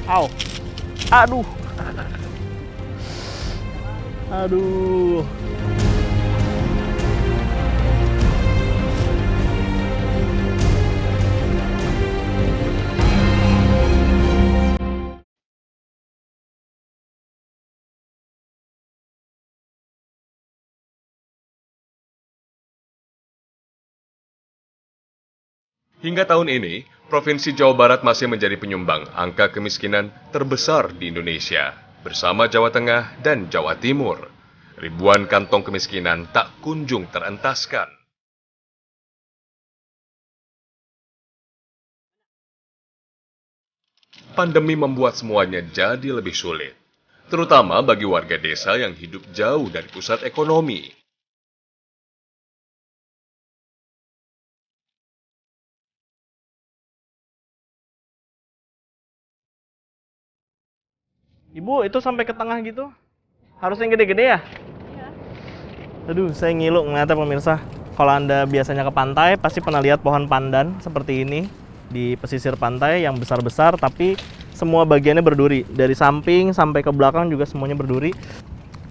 Au. Aduh. Aduh. Hingga tahun ini, Provinsi Jawa Barat masih menjadi penyumbang angka kemiskinan terbesar di Indonesia, bersama Jawa Tengah dan Jawa Timur. Ribuan kantong kemiskinan tak kunjung terentaskan. Pandemi membuat semuanya jadi lebih sulit, terutama bagi warga desa yang hidup jauh dari pusat ekonomi. Ibu, itu sampai ke tengah gitu? Harus yang gede-gede ya? Aduh, saya ngilu ngeliatnya pemirsa. Kalau Anda biasanya ke pantai, pasti pernah lihat pohon pandan seperti ini di pesisir pantai yang besar-besar, tapi semua bagiannya berduri. Dari samping sampai ke belakang juga semuanya berduri.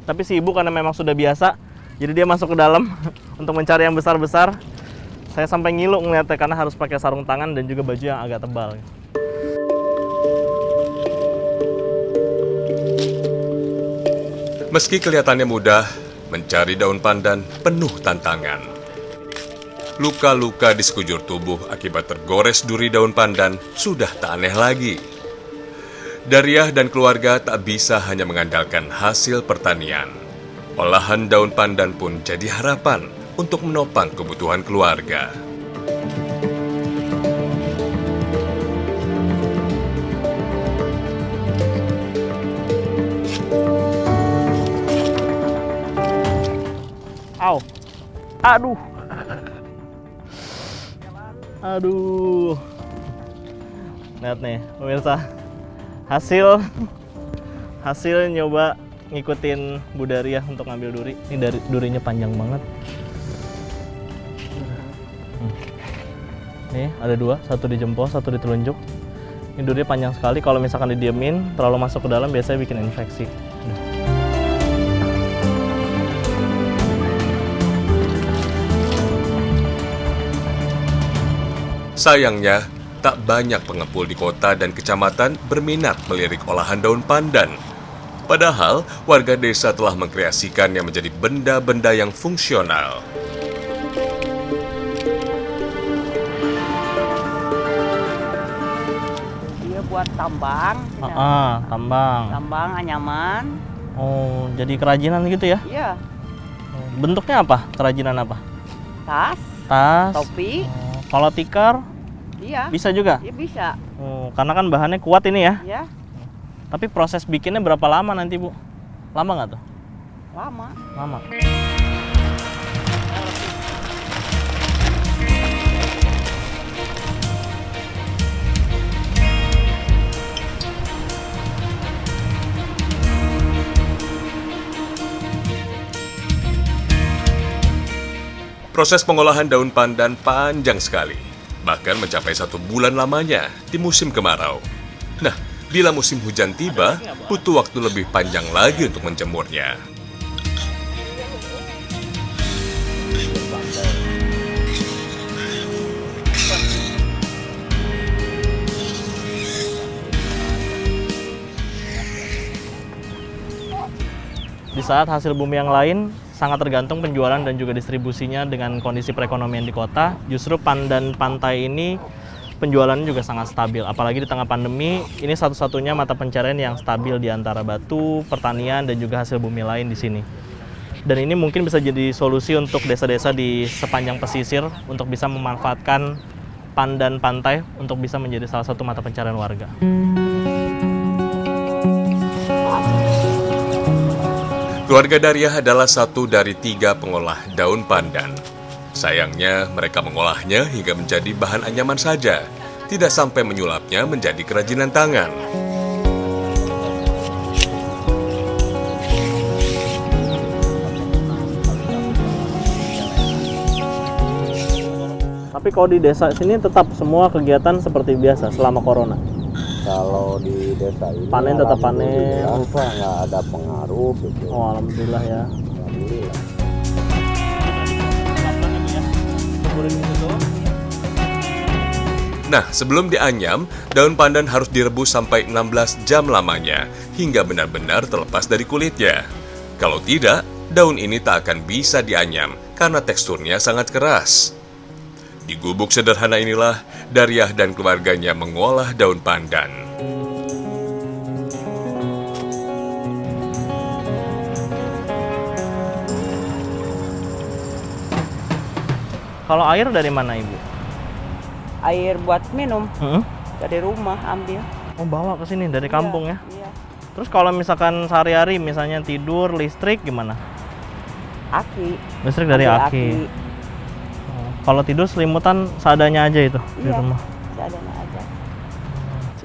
Tapi si ibu karena memang sudah biasa, jadi dia masuk ke dalam untuk mencari yang besar-besar. Saya sampai ngilu ngeliatnya karena harus pakai sarung tangan dan juga baju yang agak tebal. Meski kelihatannya mudah, mencari daun pandan penuh tantangan. Luka-luka di sekujur tubuh akibat tergores duri daun pandan sudah tak aneh lagi. Dariah dan keluarga tak bisa hanya mengandalkan hasil pertanian. Olahan daun pandan pun jadi harapan untuk menopang kebutuhan keluarga. Au. Aduh. Aduh. Lihat nih, pemirsa. Hasil nyoba ngikutin Bu Daria untuk ngambil duri. Ini durinya panjang banget. Nih, ada dua, satu di jempol, satu di telunjuk. Ini durinya panjang sekali. Kalau misalkan didiemin, terlalu masuk ke dalam biasanya bikin infeksi. Sayangnya, tak banyak pengepul di kota dan kecamatan berminat melirik olahan daun pandan. Padahal, warga desa telah mengkreasikannya menjadi benda-benda yang fungsional. Dia buat tambang. Tambang. Tambang anyaman. Oh, jadi kerajinan gitu ya? Iya. Bentuknya apa? Kerajinan apa? Tas, Tas. topi. Kalau tikar Iya. bisa juga? Iya bisa. Oh, karena kan bahannya kuat ini ya. Ya, Tapi proses bikinnya berapa lama nanti, Bu? Lama nggak tuh? lama. Lama. Proses pengolahan daun pandan panjang sekali, bahkan mencapai 1 bulan lamanya di musim kemarau. Nah, bila musim hujan tiba, butuh waktu lebih panjang lagi untuk menjemurnya. Di saat hasil bumi yang lain sangat tergantung penjualan dan juga distribusinya dengan kondisi perekonomian di kota, justru pandan pantai ini penjualannya juga sangat stabil. Apalagi di tengah pandemi, ini satu-satunya mata pencarian yang stabil di antara batu, pertanian, dan juga hasil bumi lain di sini. Dan ini mungkin bisa jadi solusi untuk desa-desa di sepanjang pesisir untuk bisa memanfaatkan pandan pantai untuk bisa menjadi salah satu mata pencarian warga. Keluarga Dariah adalah satu dari 3 pengolah daun pandan. Sayangnya, mereka mengolahnya hingga menjadi bahan anyaman saja, tidak sampai menyulapnya menjadi kerajinan tangan. Tapi kalau di desa sini tetap semua kegiatan seperti biasa selama corona. Kalau di desa ini Panen tetap panen. alhamdulillah, nggak ada pengaruh gitu. Oh, alhamdulillah ya. Alhamdulillah. Nah, sebelum dianyam, daun pandan harus direbus sampai 16 jam lamanya, hingga benar-benar terlepas dari kulitnya. Kalau tidak, daun ini tak akan bisa dianyam, karena teksturnya sangat keras. Di gubuk sederhana inilah, Daryah dan keluarganya mengolah daun pandan. Kalau air dari mana Ibu? Air buat minum Hmm? dari rumah ambil. Oh, bawa ke sini dari kampung ya. Iya. Terus kalau misalkan sehari-hari misalnya tidur, listrik gimana? Aki. Listrik dari Ambil aki. Oh, kalau tidur selimutan seadanya aja itu di Iya. rumah. Seadanya aja.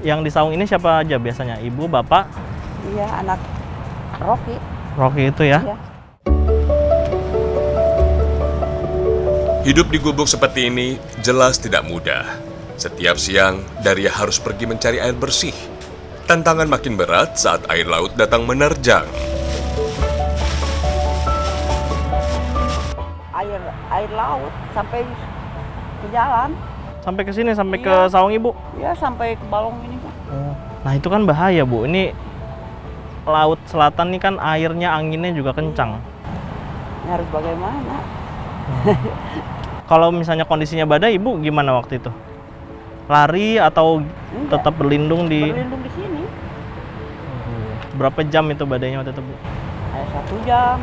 Yang di saung ini siapa aja biasanya? Ibu, bapak, Iya, anak Rocky. Rocky itu ya? Iya. Hidup di gubuk seperti ini jelas tidak mudah. Setiap siang, Daryah harus pergi mencari air bersih. Tantangan makin berat saat air laut datang menerjang. Air laut sampai ke jalan. Sampai ke sini, sampai ke Iya. saung Ibu. Ya, sampai ke balong ini, Pak. Oh. Nah, itu kan bahaya, Bu. Ini laut selatan nih kan airnya, anginnya juga kencang. Ini harus bagaimana? Kalau misalnya kondisinya badai, Ibu gimana waktu itu? Lari atau Enggak. tetap berlindung di... Berlindung di sini. Berapa jam itu badainya waktu itu, Bu? Kayak 1 jam.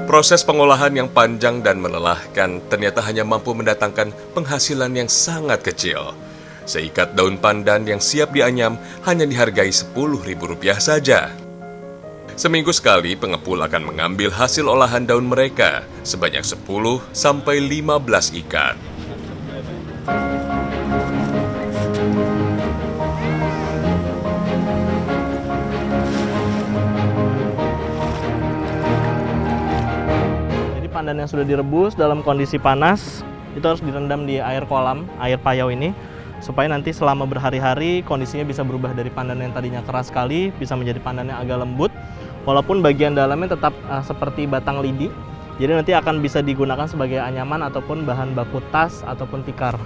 Proses pengolahan yang panjang dan melelahkan ternyata hanya mampu mendatangkan penghasilan yang sangat kecil. Seikat daun pandan yang siap dianyam hanya dihargai Rp10.000 saja. Seminggu sekali pengepul akan mengambil hasil olahan daun mereka sebanyak 10 sampai 15 ikat. Jadi pandan yang sudah direbus dalam kondisi panas itu harus direndam di air kolam, air payau ini, supaya nanti selama berhari-hari kondisinya bisa berubah dari pandan yang tadinya keras sekali bisa menjadi pandan yang agak lembut, walaupun bagian dalamnya tetap seperti batang lidi. Jadi nanti akan bisa digunakan sebagai anyaman ataupun bahan baku tas ataupun tikar.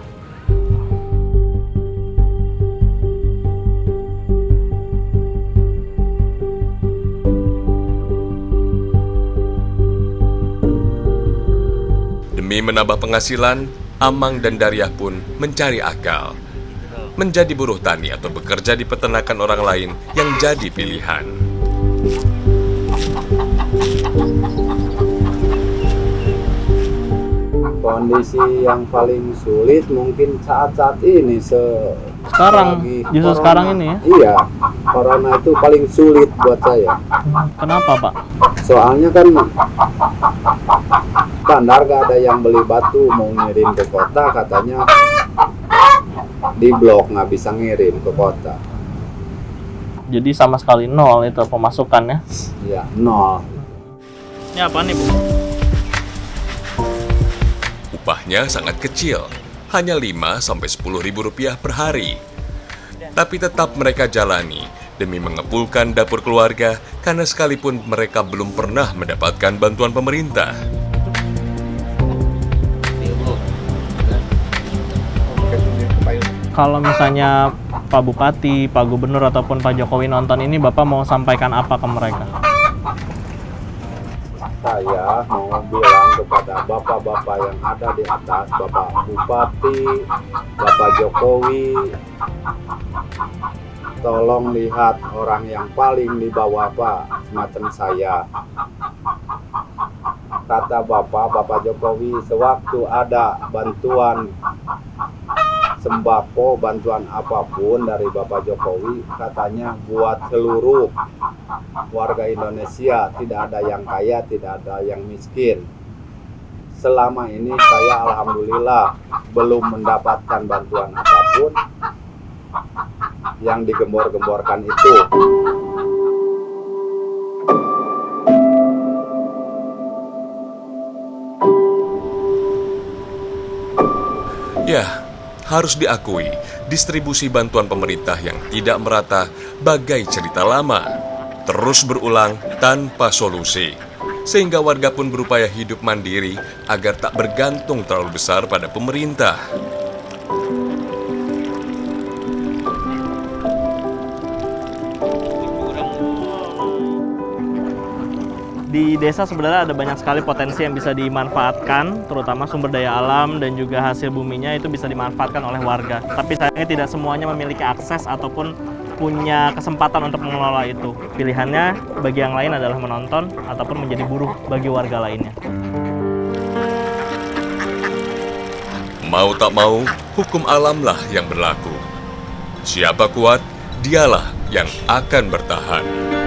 Demi menambah penghasilan, Amang dan Daryah pun mencari akal. Menjadi buruh tani atau bekerja di peternakan orang lain yang jadi pilihan. Kondisi yang paling sulit mungkin saat-saat ini Sekarang, lagi justru corona. sekarang ini ya? Iya, corona itu paling sulit buat saya. Kenapa, Pak? Soalnya kan bandar gak ada yang beli batu, mau ngirim ke kota katanya di blok, nggak bisa ngirim ke kota. Jadi sama sekali nol itu pemasukannya. Ya, nol. Ini apa nih, Bu? Upahnya sangat kecil, hanya 5 sampai 10 ribu rupiah per hari. Tapi tetap mereka jalani demi mengepulkan dapur keluarga karena sekalipun mereka belum pernah mendapatkan bantuan pemerintah. Kalau misalnya Pak Bupati, Pak Gubernur ataupun Pak Jokowi nonton ini, Bapak mau sampaikan apa ke mereka? Saya mau bilang kepada bapak-bapak yang ada di atas, Bapak Bupati, Bapak Jokowi, tolong lihat orang yang paling di bawah Pak, semacam saya. Kata Bapak Jokowi, sewaktu ada bantuan sembako, bantuan apapun dari Bapak Jokowi, katanya buat seluruh warga Indonesia, tidak ada yang kaya, tidak ada yang miskin. Selama ini saya alhamdulillah belum mendapatkan bantuan apapun yang digembor-gemborkan itu. Ya, harus diakui, distribusi bantuan pemerintah yang tidak merata bagai cerita lama, terus berulang tanpa solusi. Sehingga warga pun berupaya hidup mandiri agar tak bergantung terlalu besar pada pemerintah. Di desa sebenarnya ada banyak sekali potensi yang bisa dimanfaatkan, terutama sumber daya alam dan juga hasil buminya itu bisa dimanfaatkan oleh warga. Tapi sayangnya tidak semuanya memiliki akses ataupun punya kesempatan untuk mengelola itu. Pilihannya bagi yang lain adalah menonton ataupun menjadi buruh bagi warga lainnya. Mau tak mau, hukum alamlah yang berlaku. Siapa kuat, dialah yang akan bertahan.